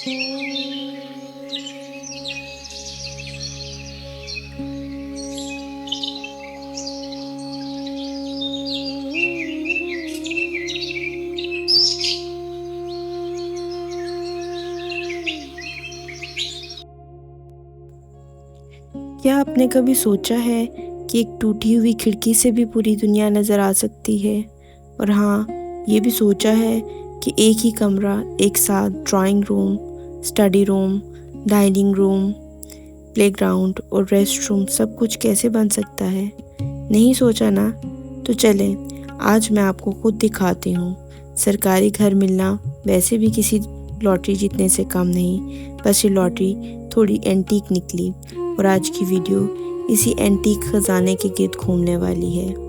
क्या आपने कभी सोचा है कि एक टूटी हुई खिड़की से भी पूरी दुनिया नज़र आ सकती है? और हाँ, ये भी सोचा है कि एक ही कमरा एक साथ drawing room, study room, dining room, playground और रेस्ट रूम सब कुछ कैसे बन सकता है? नहीं सोचा ना? तो चलें, आज मैं आपको खुद दिखाती हूँ। सरकारी घर मिलना वैसे भी किसी लॉटरी जीतने से कम नहीं, बस ये लॉटरी थोड़ी एंटीक निकली और आज की वीडियो इसी एंटीक खजाने के गिर्द घूमने वाली है।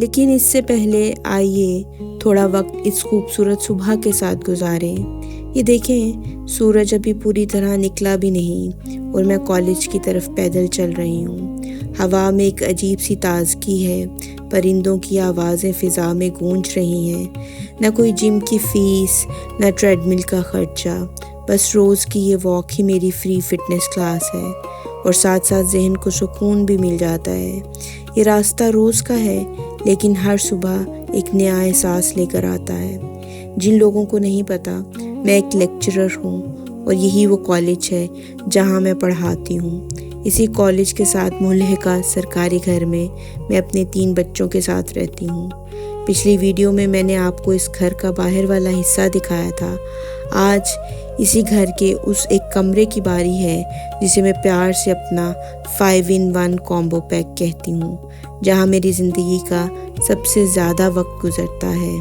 लेकिन इससे पहले आइए थोड़ा वक्त इस खूबसूरत सुबह के साथ गुजारें। ये देखें, सूरज अभी पूरी तरह निकला भी नहीं और मैं कॉलेज की तरफ पैदल चल रही हूँ। हवा में एक अजीब सी ताजगी है, परिंदों की आवाज़ें फ़िज़ा में गूंज रही हैं। न कोई जिम की फ़ीस, न ट्रेडमिल का खर्चा, बस रोज़ की ये वॉक ही मेरी फ्री फिटनेस क्लास है और साथ साथ जहन को सुकून भी मिल जाता है। ये रास्ता रोज़ का है, लेकिन हर सुबह एक नया एहसास लेकर आता है। जिन लोगों को नहीं पता, मैं एक लेक्चरर हूँ और यही वो कॉलेज है जहाँ मैं पढ़ाती हूँ। इसी कॉलेज के साथ मुल्हिका सरकारी घर में मैं अपने 3 बच्चों के साथ रहती हूँ। पिछली वीडियो में मैंने आपको इस घर का बाहर वाला हिस्सा दिखाया था। आज इसी घर के उस एक कमरे की बारी है जिसे मैं प्यार से अपना 5 in 1 कॉम्बो पैक कहती हूँ, जहाँ मेरी ज़िंदगी का सबसे ज़्यादा वक्त गुजरता है।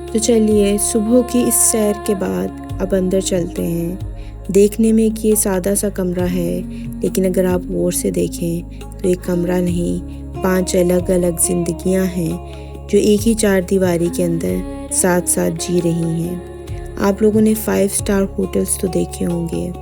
तो चलिए, सुबह की इस सैर के बाद अब अंदर चलते हैं। देखने में कि ये सादा सा कमरा है, लेकिन अगर आप गौर से देखें तो ये कमरा नहीं, 5 अलग अलग ज़िंदगियाँ हैं जो एक ही 4 दीवारी के अंदर साथ साथ जी रही हैं। आप लोगों ने 5 स्टार होटल्स तो देखे होंगे,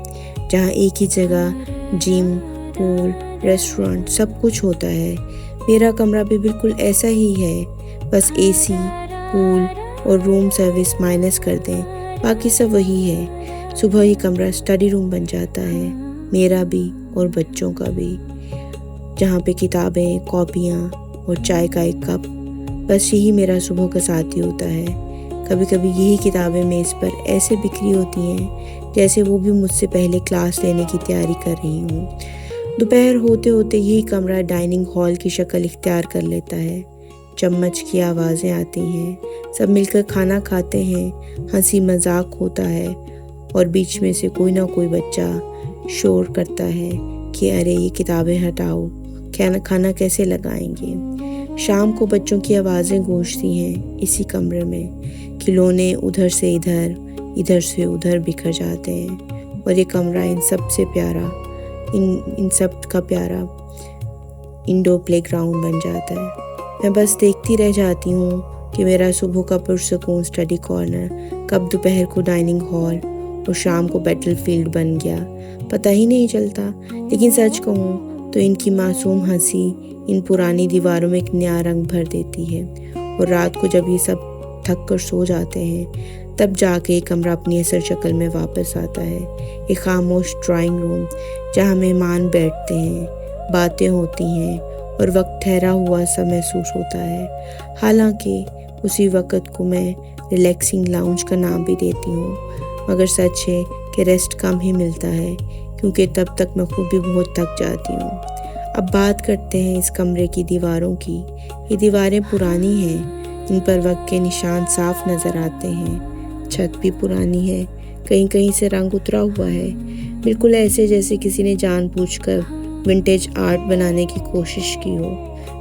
जहाँ एक ही जगह जिम, पूल, रेस्टोरेंट सब कुछ होता है। मेरा कमरा भी बिल्कुल ऐसा ही है, बस एसी, पूल और रूम सर्विस माइनस कर दें, बाकी सब वही है। सुबह ही कमरा स्टडी रूम बन जाता है, मेरा भी और बच्चों का भी, जहाँ पे किताबें, कॉपियाँ और चाय का एक कप, बस यही मेरा सुबह का साथी होता है। कभी कभी यही किताबें मेज़ पर ऐसे बिखरी होती हैं जैसे वो भी मुझसे पहले क्लास लेने की तैयारी कर रही हूँ। दोपहर होते होते यही कमरा डाइनिंग हॉल की शक्ल इख्तियार कर लेता है। चम्मच की आवाज़ें आती हैं, सब मिलकर खाना खाते हैं, हंसी मजाक होता है और बीच में से कोई ना कोई बच्चा शोर करता है कि अरे ये किताबें हटाओ, खाना कैसे लगाएंगे। शाम को बच्चों की आवाज़ें गूंजती हैं इसी कमरे में। खिलौने उधर से इधर, इधर से उधर बिखर जाते हैं और ये कमरा इन सब से प्यारा, इन सब का प्यारा इंडोर प्लेग्राउंड बन जाता है। मैं बस देखती रह जाती हूँ कि मेरा सुबह का पुरसकून स्टडी कॉर्नर कब दोपहर को डाइनिंग हॉल और शाम को बैटलफील्ड बन गया, पता ही नहीं चलता। लेकिन सच कहूँ तो इनकी मासूम हंसी इन पुरानी दीवारों में एक नया रंग भर देती है और रात को जब ये सब थक कर सो जाते हैं, तब जाके कमरा अपनी असल शक्ल में वापस आता है। एक खामोश ड्राइंग रूम जहाँ मेहमान बैठते हैं, बातें होती हैं और वक्त ठहरा हुआ सा महसूस होता है। हालांकि उसी वक्त को मैं रिलैक्सिंग लाउंज का नाम भी देती हूँ, मगर सच है कि रेस्ट कम ही मिलता है, क्योंकि तब तक मैं खुद भी बहुत थक जाती हूँ। अब बात करते हैं इस कमरे की दीवारों की। ये दीवारें पुरानी हैं, इन पर वक्त के निशान साफ नज़र आते हैं। छत भी पुरानी है, कहीं कहीं से रंग उतरा हुआ है, बिल्कुल ऐसे जैसे किसी ने जानबूझकर विंटेज आर्ट बनाने की कोशिश की हो।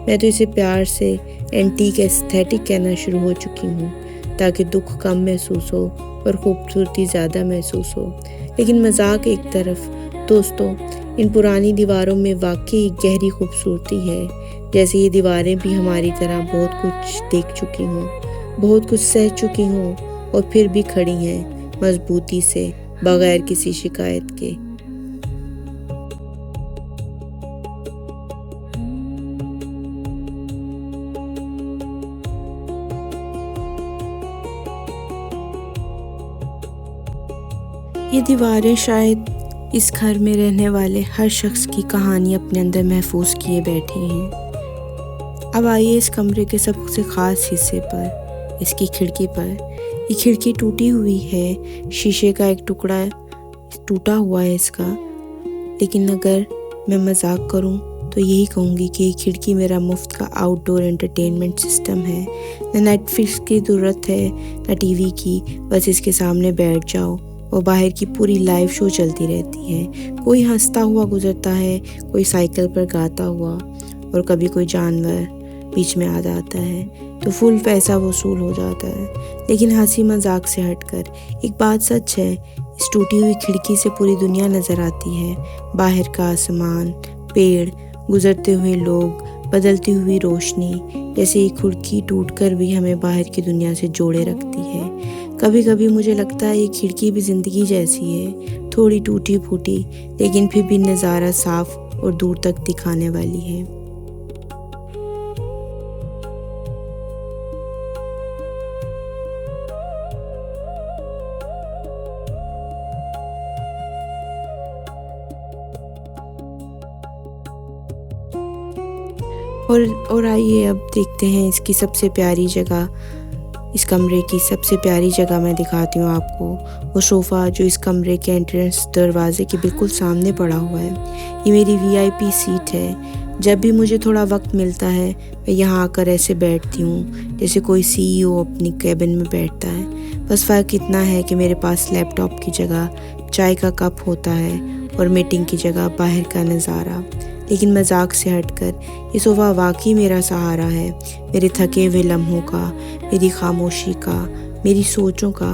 मैं तो इसे प्यार से एंटीक एस्थेटिक कहना शुरू हो चुकी हूँ, ताकि दुख कम महसूस हो और खूबसूरती ज़्यादा महसूस हो। लेकिन मजाक एक तरफ, दोस्तों, इन पुरानी दीवारों में वाकई एक गहरी खूबसूरती है। जैसे ये दीवारें भी हमारी तरह बहुत कुछ देख चुकी हों, बहुत कुछ सह चुकी हों और फिर भी खड़ी हैं मजबूती से बगैर किसी शिकायत के। ये दीवारें शायद इस घर में रहने वाले हर शख्स की कहानी अपने अंदर महफूज किए बैठी हैं। अब आइए इस कमरे के सबसे ख़ास हिस्से पर, इसकी खिड़की पर। ये खिड़की टूटी हुई है, शीशे का एक टुकड़ा टूटा हुआ है इसका। लेकिन अगर मैं मजाक करूं तो यही कहूँगी कि ये खिड़की मेरा मुफ्त का आउटडोर एंटरटेनमेंट सिस्टम है। न नेटफ्लिक्स की ज़रूरत है न टीवी की, बस इसके सामने बैठ जाओ और बाहर की पूरी लाइव शो चलती रहती है। कोई हंसता हुआ गुजरता है, कोई साइकिल पर गाता हुआ, और कभी कोई जानवर बीच में आ जाता है तो फुल पैसा वसूल हो जाता है। लेकिन हंसी मजाक से हटकर एक बात सच है, इस टूटी हुई खिड़की से पूरी दुनिया नज़र आती है। बाहर का आसमान, पेड़, गुजरते हुए लोग, बदलती हुई रोशनी। जैसे ये खिड़की टूटकर भी हमें बाहर की दुनिया से जोड़े रखती है। कभी कभी मुझे लगता है ये खिड़की भी ज़िंदगी जैसी है, थोड़ी टूटी फूटी लेकिन फिर भी नज़ारा साफ और दूर तक दिखाने वाली है। और आइए अब देखते हैं इसकी सबसे प्यारी जगह। इस कमरे की सबसे प्यारी जगह मैं दिखाती हूँ आपको। वो सोफ़ा जो इस कमरे के एंट्रेंस दरवाजे के बिल्कुल सामने पड़ा हुआ है। ये मेरी वीआईपी सीट है। जब भी मुझे थोड़ा वक्त मिलता है मैं यहाँ आकर ऐसे बैठती हूँ जैसे कोई सीईओ अपनी कैबिन में बैठता है। बस फ़र्क इतना है कि मेरे पास लैपटॉप की जगह चाय का कप होता है और मीटिंग की जगह बाहर का नज़ारा। लेकिन मजाक से हटकर ये सोफ़ा वाकई मेरा सहारा है, मेरे थके हुए लम्हों का, मेरी खामोशी का, मेरी सोचों का।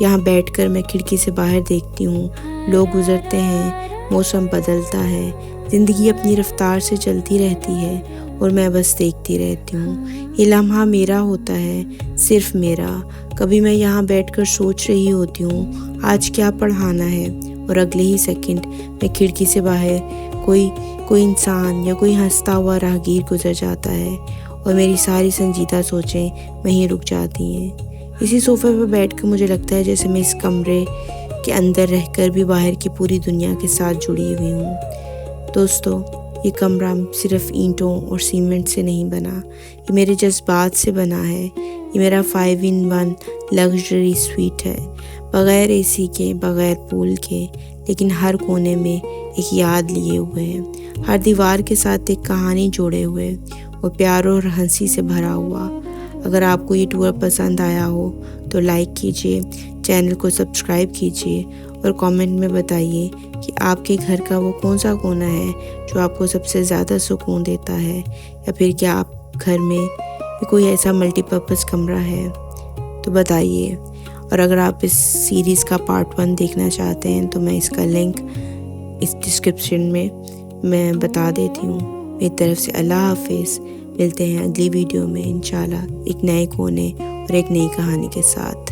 यहाँ बैठकर मैं खिड़की से बाहर देखती हूँ, लोग गुजरते हैं, मौसम बदलता है, ज़िंदगी अपनी रफ्तार से चलती रहती है और मैं बस देखती रहती हूँ। ये लम्हा मेरा होता है, सिर्फ मेरा। कभी मैं यहाँ बैठकर सोच रही होती हूँ आज क्या पढ़ाना है, और अगले ही सेकंड मैं खिड़की से बाहर कोई इंसान या कोई हंसता हुआ राहगीर गुजर जाता है और मेरी सारी संजीदा सोचें वहीं रुक जाती हैं। इसी सोफ़े पर बैठकर मुझे लगता है जैसे मैं इस कमरे के अंदर रहकर भी बाहर की पूरी दुनिया के साथ जुड़ी हुई हूँ। दोस्तों, ये कमरा सिर्फ ईंटों और सीमेंट से नहीं बना, ये मेरे जज्बात से बना है। ये मेरा 5-in-1 लग्जरी स्वीट है, बग़ैर एसी के, बग़ैर पूल के, लेकिन हर कोने में एक याद लिए हुए है, हर दीवार के साथ एक कहानी जोड़े हुए और प्यार और हंसी से भरा हुआ। अगर आपको ये टूर पसंद आया हो तो लाइक कीजिए, चैनल को सब्सक्राइब कीजिए और कमेंट में बताइए कि आपके घर का वो कौन सा कोना है जो आपको सबसे ज़्यादा सुकून देता है, या फिर क्या आप घर में कोई ऐसा मल्टीपर्पज़ कमरा है तो बताइए। और अगर आप इस सीरीज़ का पार्ट 1 देखना चाहते हैं तो मैं इसका लिंक इस डिस्क्रिप्शन में मैं बता देती हूँ। मेरी तरफ से अल्लाह हाफिज़। मिलते हैं अगली वीडियो में इंशाल्लाह एक नए कोने और एक नई कहानी के साथ।